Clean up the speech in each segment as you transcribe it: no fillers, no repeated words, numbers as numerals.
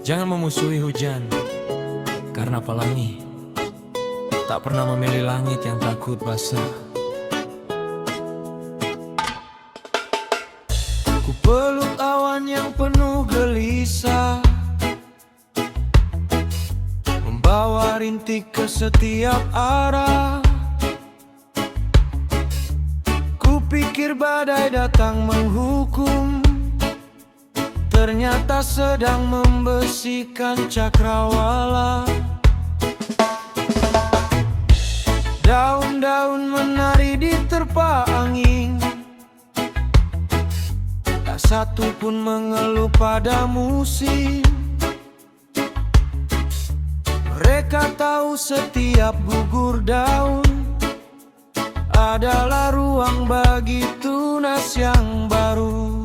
Jangan memusuhi hujan, karena pelangi tak pernah memilih langit yang takut basah. Ku peluk awan yang penuh gelisah, membawa rintik ke setiap arah. Ku pikir badai datang menghukum, ternyata sedang membersihkan cakrawala. Daun-daun menari di terpa angin, tak satu pun mengeluh pada musim. Mereka tahu setiap gugur daun adalah ruang bagi tunas yang baru.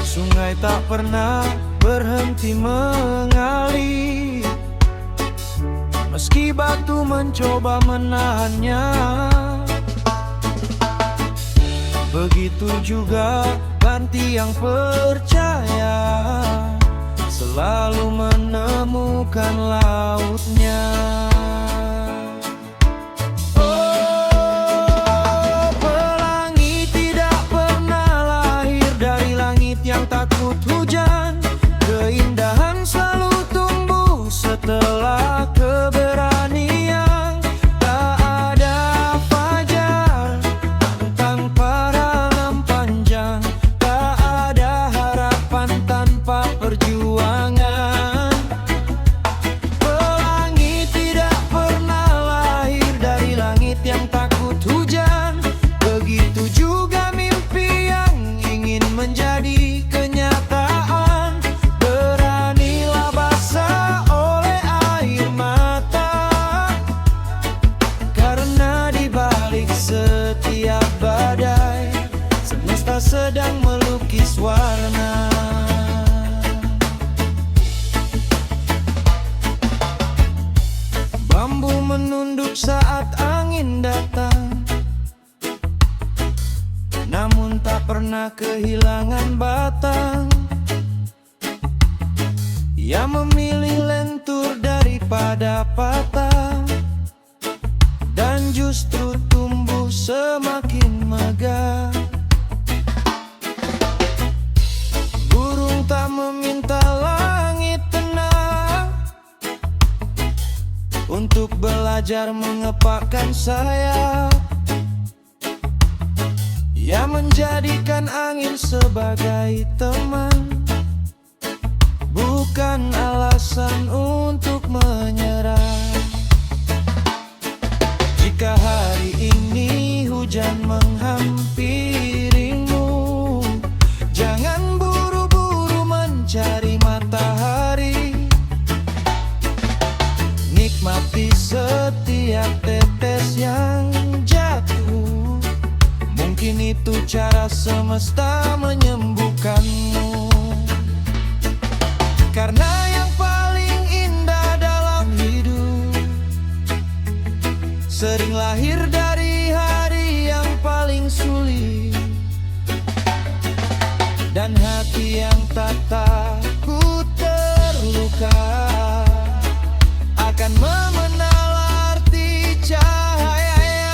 Sungai tak pernah berhenti mengalir, meski batu mencoba menahannya. Begitu juga Banti yang percaya selalu menemukan lautnya. Oh, pelangi tidak pernah lahir dari langit yang takut hujan. Keindahan selalu tumbuh setelah keberanian. Tak ada fajar tanpa dalam panjang, tak ada harapan tanpa perjuangan. Pelangi tidak pernah lahir dari langit yang takut hujan. Begitu juga mimpi yang ingin menjadi kenyataan. Beranilah basah oleh air mata, karena di balik setiap badai, semesta sedang melukis warna. Bambu menunduk saat angin datang, namun tak pernah kehilangan batang. Ia memilih lentur daripada patah, dan justru tumbuh semakin megah. Burung tak meminta langit tenang untuk belajar mengepakkan sayap. Ia menjadikan angin sebagai teman, bukan alasan untuk menyerah. Jika hari ini hujan menghampirimu, jangan buru-buru mencari matahari. Nikmati setiap tetes yang jatuh, mungkin itu cara semesta menyembuhkanmu. Karena yang paling indah dalam hidup sering lahir dari hari yang paling sulit, dan hati yang tak takut terluka akan mengenal arti cahaya.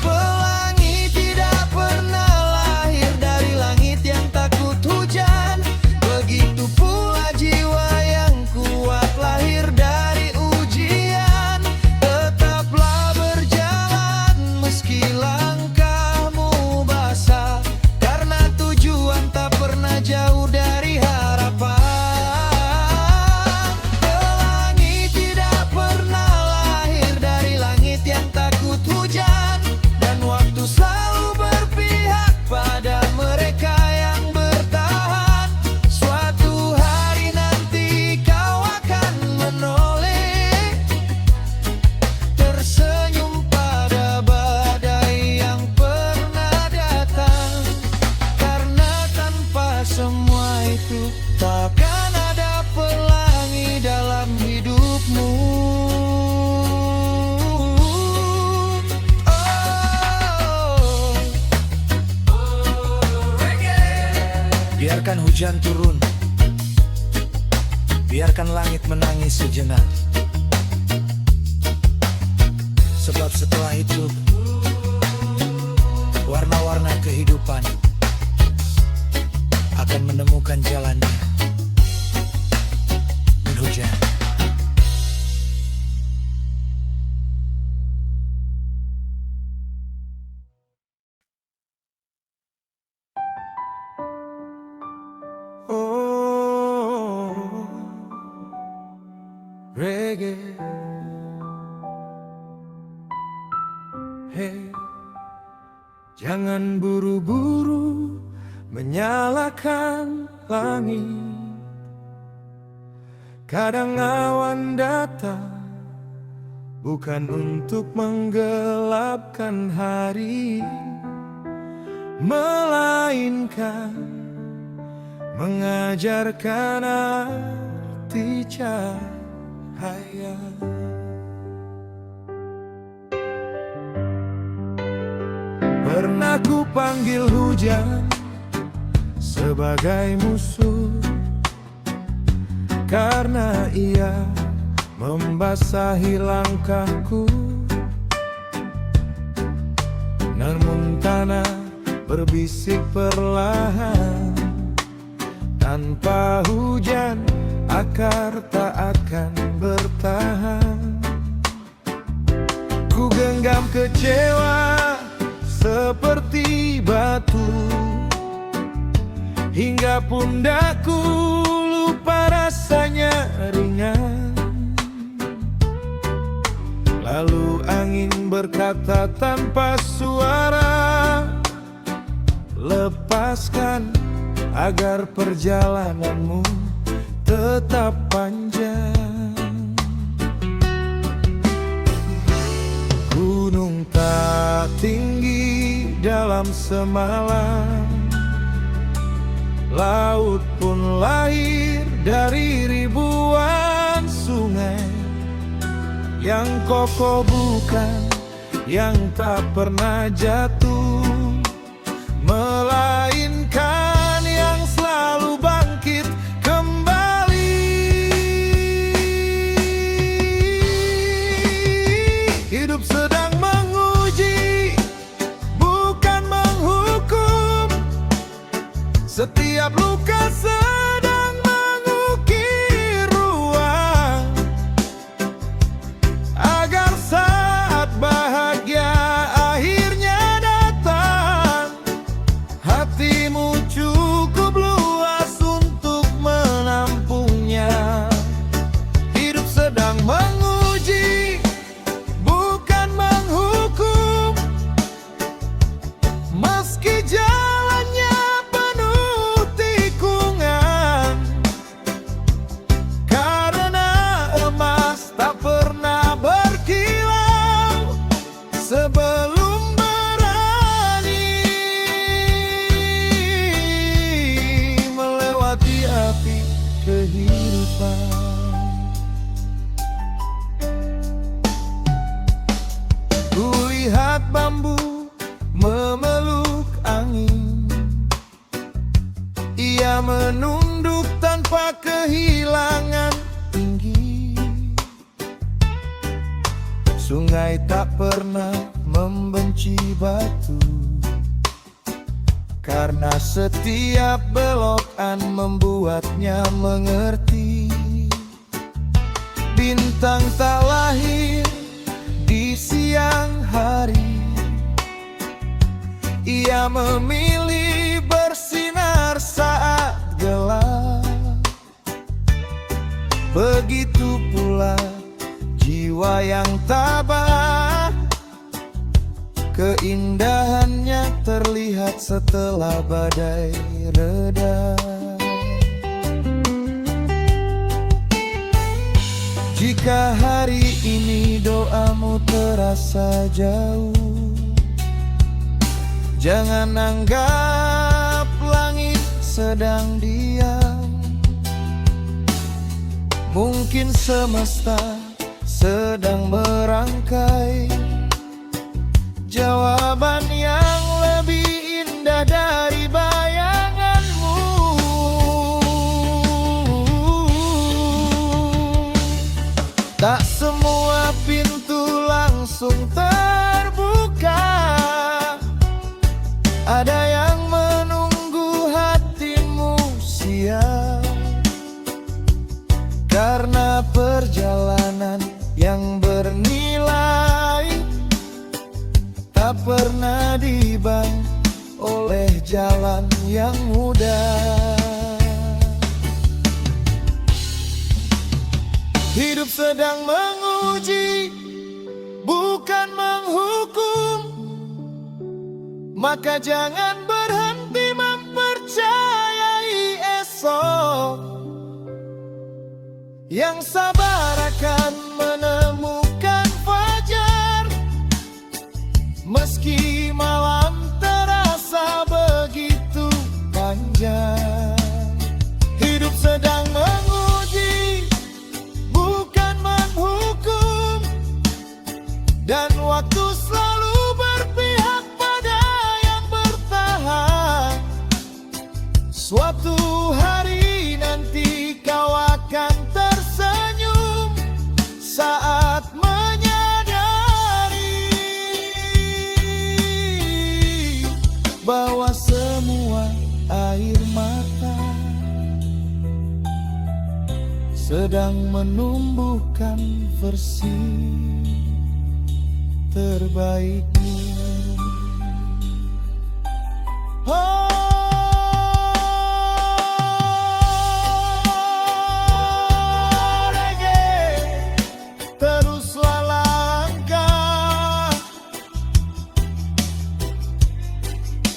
Pelangi tidak pernah lahir dari langit yang takut hujan. Begitu pula jiwa yang kuat lahir dari ujian. Tetaplah berjalan meski langkahmu basah, karena tujuan tak pernah jauh dari harapan. Biarkan hujan turun, biarkan langit menangis sejenak. Sebab setelah itu, warna-warna kehidupan akan menemukan jalannya. Berhujan. Oh, reggae. Hey, jangan buru-buru menyalakan langit. Kadang awan datang bukan untuk menggelapkan hari, melainkan mengajarkan arti cahaya. Pernah ku panggil hujan sebagai musuh, karena ia membasahi langkahku. Namun tanah berbisik perlahan, tanpa hujan akar tak akan bertahan. Ku genggam kecewa seperti batu, hingga pundakku lupa rasanya ringan. Lalu angin berkata tanpa suara, lepaskan agar perjalananmu tetap panjang. Gunung tak tinggi dalam semalam, laut pun lahir dari ribuan sungai. Yang kokoh bukan yang tak pernah jatuh, melainkan yang selalu bangkit kembali. Hidup sedang menguji, bukan menghukum. Setiap luka sedang mengukir ruang, agar saat bahagia akhirnya datang, hatimu cukup luas untuk menampungnya. Hidup sedang menguji, bukan menghukum. Meski jalannya penuh tikungan, karena emas tak pernah berkilau sebelum berani melewati api kehidupan. Kulihat bambu memeluk angin, ia menunduk tanpa kehilangan tinggi. Sungai tak pernah membenci batu, karena setiap belokan membuatnya mengerti. Bintang tak lahir di siang hari, ia memilih bersinar saat gelap. Begitu pula jiwa yang tabah, keindahannya terlihat setelah badai reda. Jika hari ini doamu terasa jauh, jangan anggap langit sedang diam. Mungkin semesta sedang merangkai jawaban yang lebih indah dari bayanganmu. Ada yang menunggu hatimu siap, karena perjalanan yang bernilai tak pernah dibang oleh jalan yang mudah. Hidup sedang menguji, bukan menghukum. Maka jangan berhenti mempercayai esok. Yang sabar akan menemukan fajar, meski malam terasa begitu panjang. Hidup sedang menguji, bukan menghukum. Dan waktu selalu berpihak pada yang bertahan. Suatu hari nanti kau akan tersenyum saat menyadari bahwa semua air mata sedang menumbuhkan versi terbaikmu. Reggae, teruslah langkah,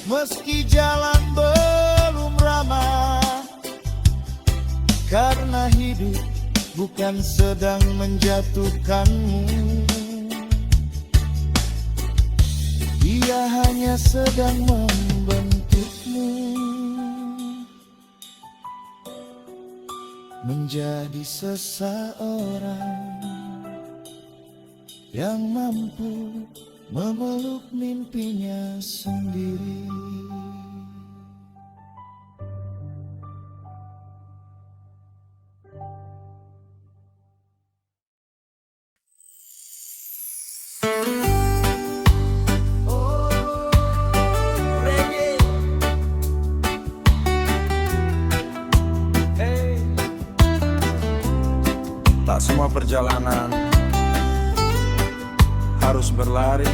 meski jalan belum ramah, karena hidup bukan sedang menjatuhkanmu, dia hanya sedang membentukmu menjadi seseorang yang mampu memeluk mimpinya sendiri. Tak semua perjalanan harus berlari.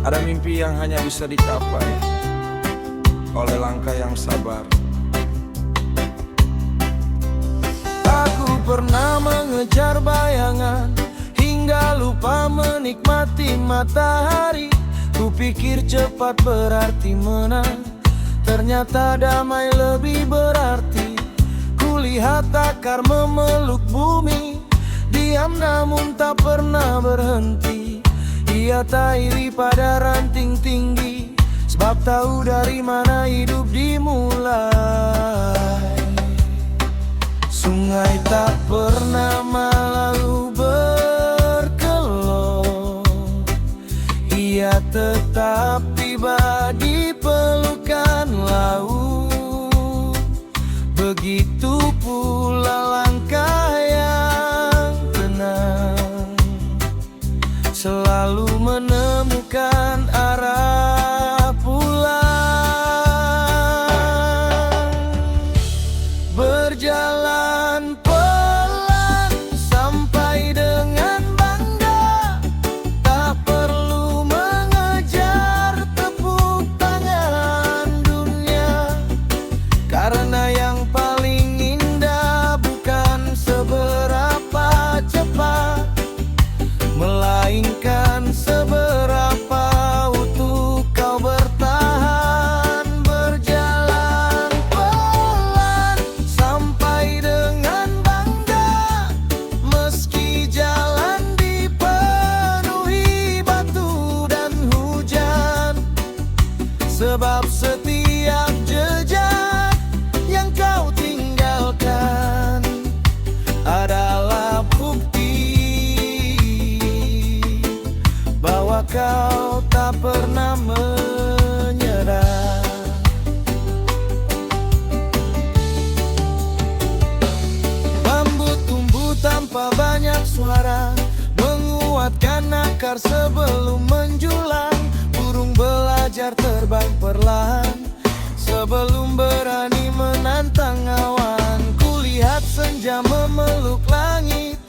Ada mimpi yang hanya bisa dicapai oleh langkah yang sabar. Aku pernah mengejar bayangan hingga lupa menikmati matahari. Kupikir cepat berarti menang, ternyata damai lebih berarti. Kulihat akar memeluk bumi, diam namun tak pernah berhenti. Ia tak iri pada ranting tinggi, sebab tahu dari mana hidup dimulai. Sungai tak pernah malu berkelok, ia tetap tiba di pelukan laut. Begitu pula langkah yang tenang, selalu menemukan arah pulang. Berjalan pelan sampai dengan bangga, tak perlu mengejar tepuk tangan dunia, karena yang paling indah bukan seberapa cepat, melainkan seberapa utuh kau bertahan. Berjalan pelan sampai dengan bangga, meski jalan dipenuhi batu dan hujan, sebab setiap jejak yang kau tinggalkan adalah bukti bahwa kau tak pernah menyerah. Bambu tumbuh tanpa banyak suara, menguatkan akar sebelum menjulang. Burung belajar menantang awan. Kulihat senja memeluk langit,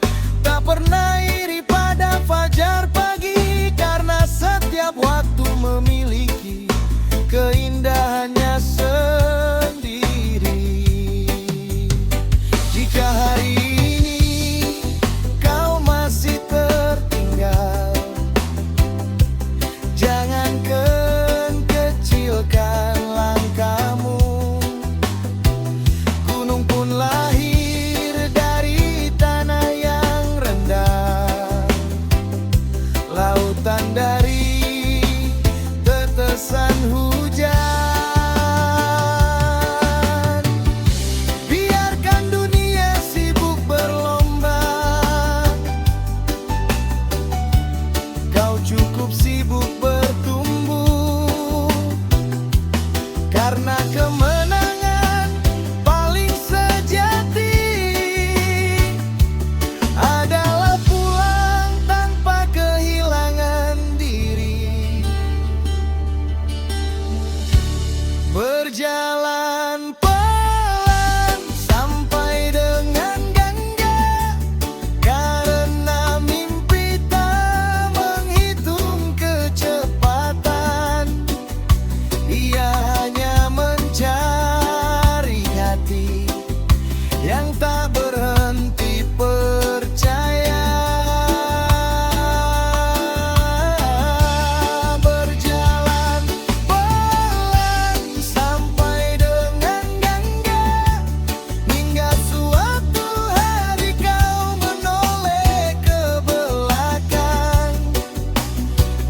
tak pernah iri pada fajar pagi, karena setiap waktu memiliki keindahannya sendiri. Jika hari ini kau masih tertinggal, jangan kecilkan langkahmu. Gunung pun lahir dari tanah yang rendah, lautan dari tetesan hujan. Biarkan dunia sibuk berlomba, kau cukup sibuk bertumbuh, karena kemenangan paling sejati adalah pulang tanpa kehilangan diri. Berjalan pelan sampai dengan gangga, karena mimpi tak menghitung kecepatan. Ia hanya mencari hati yang tak berhenti percaya. Berjalan pelan sampai dengan gangga, hingga suatu hari kau menoleh ke belakang,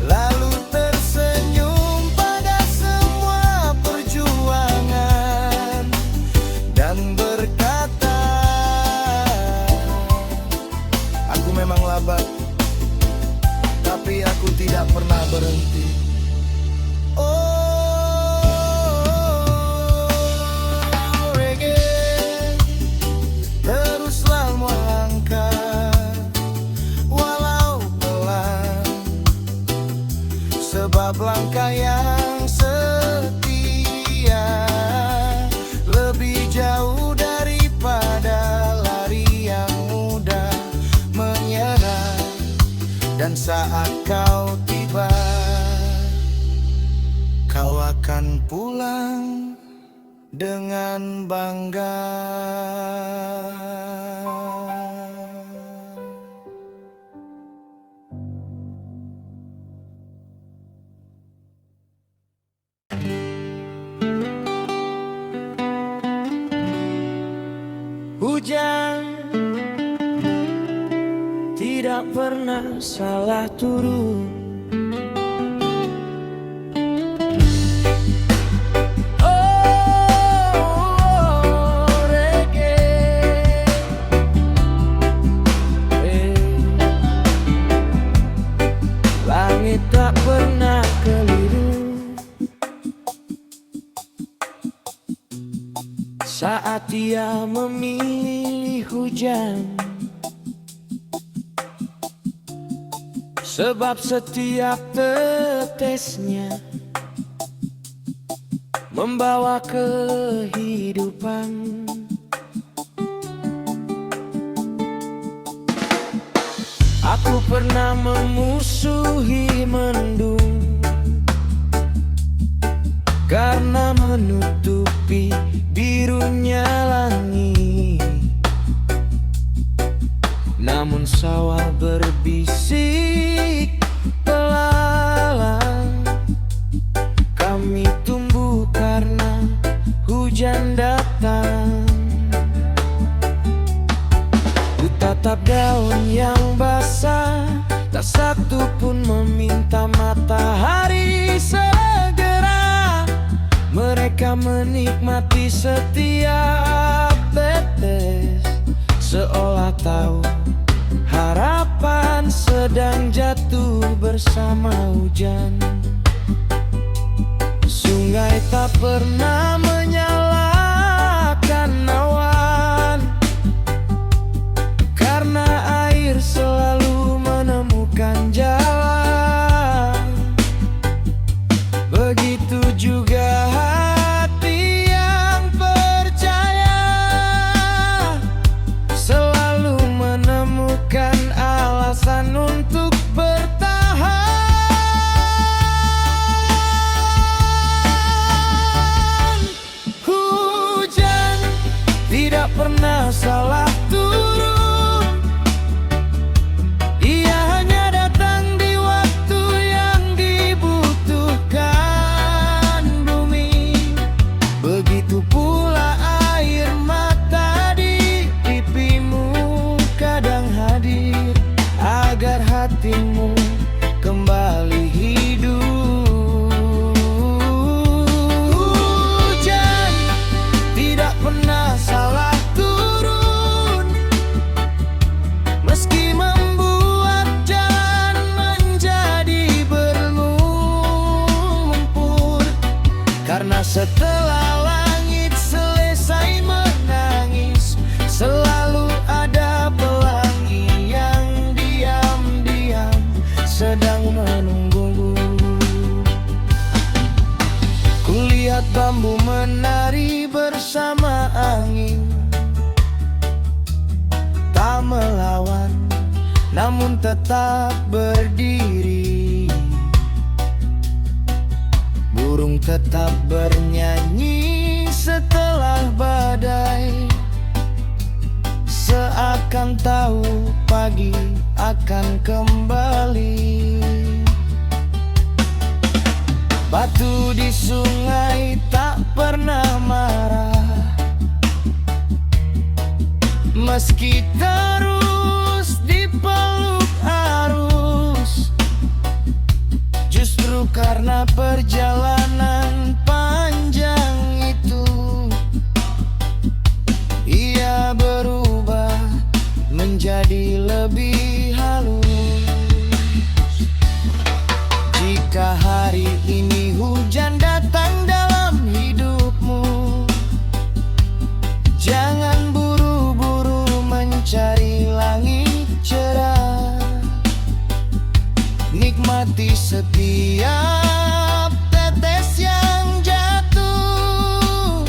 lalu tersenyum pada semua perjuangan dan berkata, aku memang lambat, tapi aku tidak pernah berhenti. Oh, reggae, teruslah melangkah walau pelan, sebab langkah yang setia lebih jauh daripada lari yang mudah menyerah. Dan saat kau tiba, kau akan pulang dengan bangga. Hujan tidak pernah salah turun. Oh, reggae, langit tak pernah keliru saat dia memilih hujan. Sebab setiap tetesnya membawa kehidupan. Aku pernah memusuhi mendung karena menutupi birunya langit. Namun sawah berbisik belalang, kami tumbuh karena hujan datang. Ku tatap daun yang basah, tak satu pun meminta matahari segera. Mereka menikmati setiap tetes, seolah tahu harapan sedang jatuh bersama hujan. Sungai tak pernah menyalahkan awan, karena air selalu menemukan jalan. Begitu juga hati yang percaya. Setelah langit selesai menangis, selalu ada pelangi yang diam-diam sedang menunggu. Kulihat bambu menari bersama angin, tak melawan namun tetap berdiri. Burung tetap bernyanyi setelah badai, seakan tahu pagi akan kembali. Batu di sungai tak pernah marah, meski terus dipeluk arus. Justru karena perjalanan panjang itu, ia berubah menjadi lebih halus. Jika hari ini hujan datang dalam hidupmu, jangan buru-buru mencari langit cerah. Nikmati setiap tetes yang jatuh,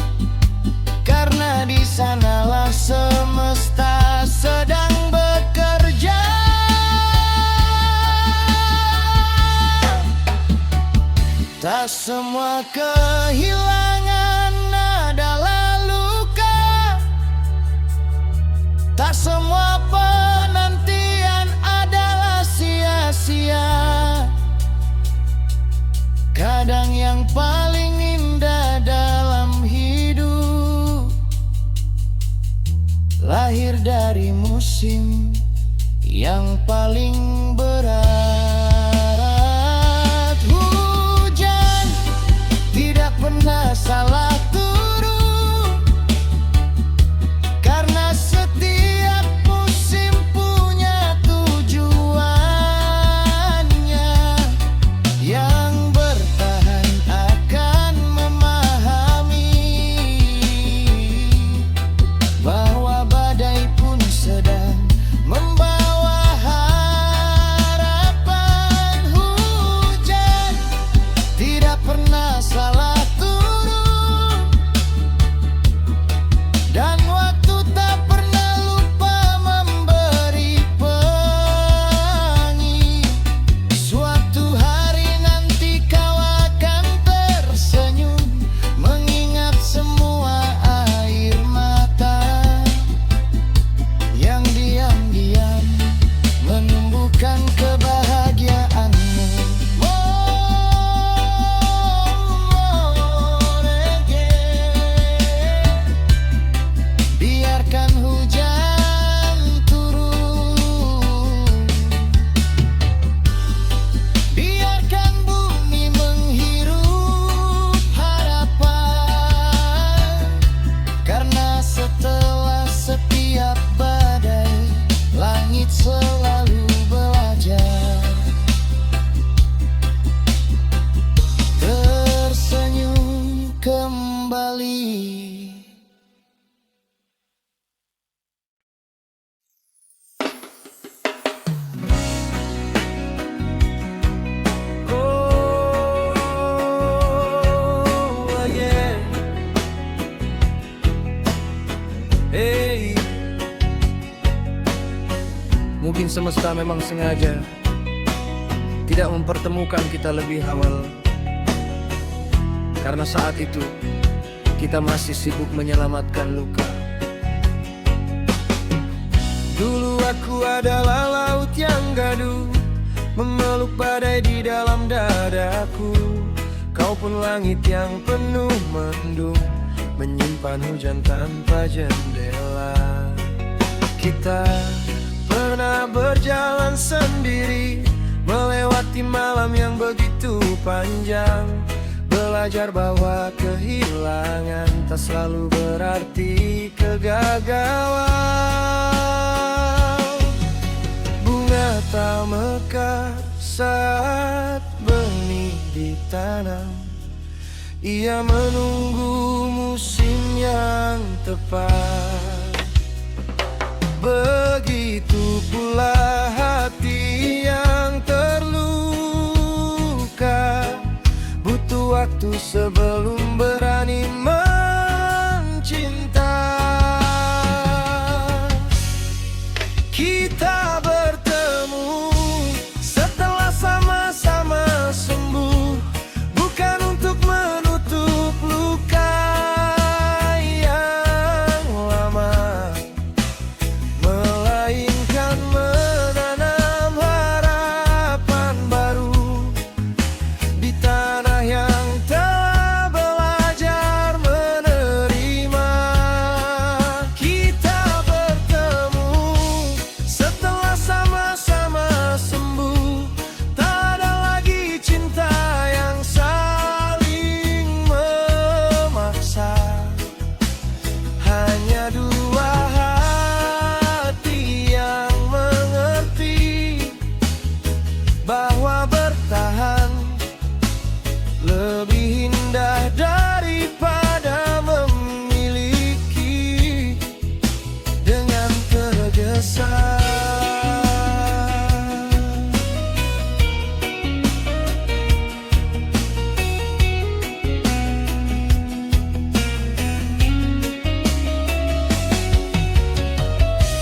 karena di sanalah semesta sedang bekerja. Tak semua kehilangan adalah luka, tak semua penantian adalah sia-sia. Kadang yang paling indah dalam hidup lahir dari musim yang paling berat. Hujan tidak pernah salah turun, karena setiap musim punya tujuannya. Yang bertahan akan memahami bahwa badai pun sedang membawa harapan. Hujan tidak pernah salah turun, dan waktu tak pernah lupa memberi pelangi. Suatu hari nanti kau akan tersenyum, mengingat semua air mata yang diam-diam menumbuhkan kebahagiaanmu. Biarkan hujan turun, biarkan bumi menghirup harapan, karena setelah setiap badai, langit selalu belajar tersenyum kembali. Oh, yeah. Hey. Mungkin semesta memang sengaja tidak mempertemukan kita lebih awal, karena saat itu kita masih sibuk menyelamatkan luka. Dulu aku adalah laut yang gaduh, memeluk badai di dalam dadaku. Kau pun langit yang penuh mendung, menyimpan hujan tanpa jendela. Kita pernah berjalan sendiri, melewati malam yang begitu panjang. Belajar bahwa kehilangan tak selalu berarti kegagalan. Bunga tak mekar. mekar saat benih ditanam, Ia menunggu musim yang tepat. Begitu pula hati yang terluka, butuh waktu sebelum berani mencinta. Kita bertemu setelah sama-sama sembuh, bukan untuk menutup luka yang lama, melainkan menanam harapan baru di tanah yang telah belajar menerima. Kita bertemu setelah sama-sama sembuh, tak ada lagi cinta yang saling memaksa. Hanya dua hati yang mengerti bahwa bertahan lebih indah daripada memiliki dengan tergesa.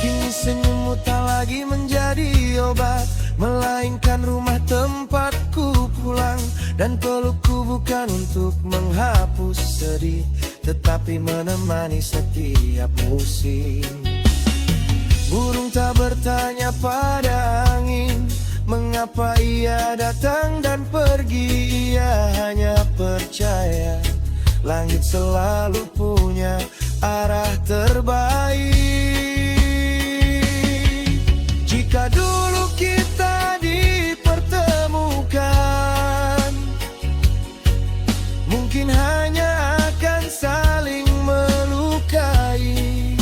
Kini senyummu tak lagi menjadi obat, melainkan rumah tempatku pulang. Dan pelukku bukan untuk menghapus sedih, tetapi menemani setiap musim. Burung tak bertanya pada angin, mengapa ia datang dan pergi. Ia hanya percaya langit selalu punya arah terbaik. Jika dulu kita dipertemukan, mungkin hanya akan saling melukai,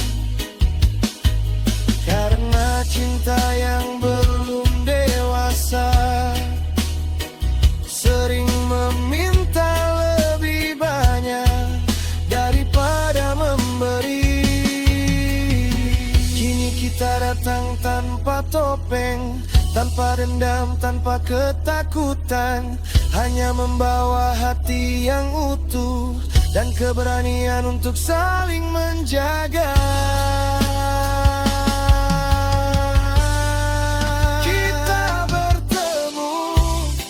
karena cinta yang belum dewasa sering meminta lebih banyak daripada memberi. Kini kita datang tanpa topeng, tanpa dendam, tanpa ketakutan, hanya membawa hati yang utuh dan keberanian untuk saling menjaga. Kita bertemu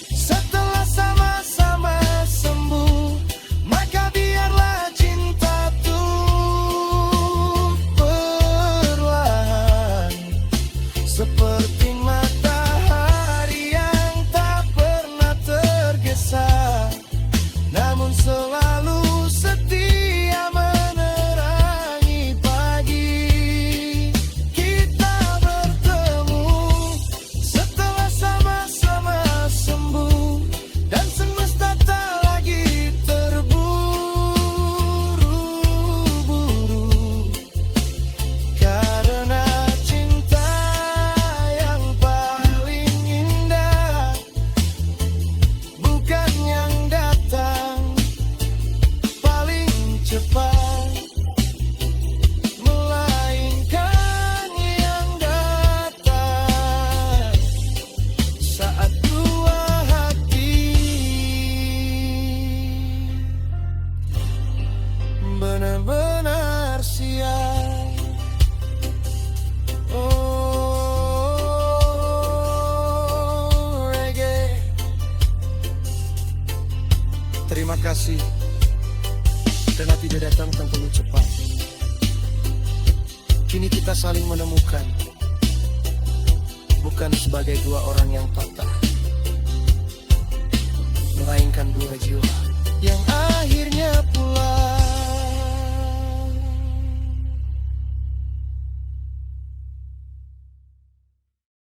setelah sama-sama sembuh, maka biarlah cinta tumbuh perlahan, seperti matahari yang tak pernah tergesa, namun selalu setia menerangi pagi. Kita bertemu setelah sama-sama sembuh, dan semesta tak lagi terburu-buru, karena cinta yang paling indah bukan yang datang paling cepat, melainkan yang datang saat dua hati benar-benar siap. Oh, reggae. Terima kasih karena tidak datang terlalu cepat. Kini kita saling menemukan, bukan sebagai dua orang yang patah, melainkan dua jiwa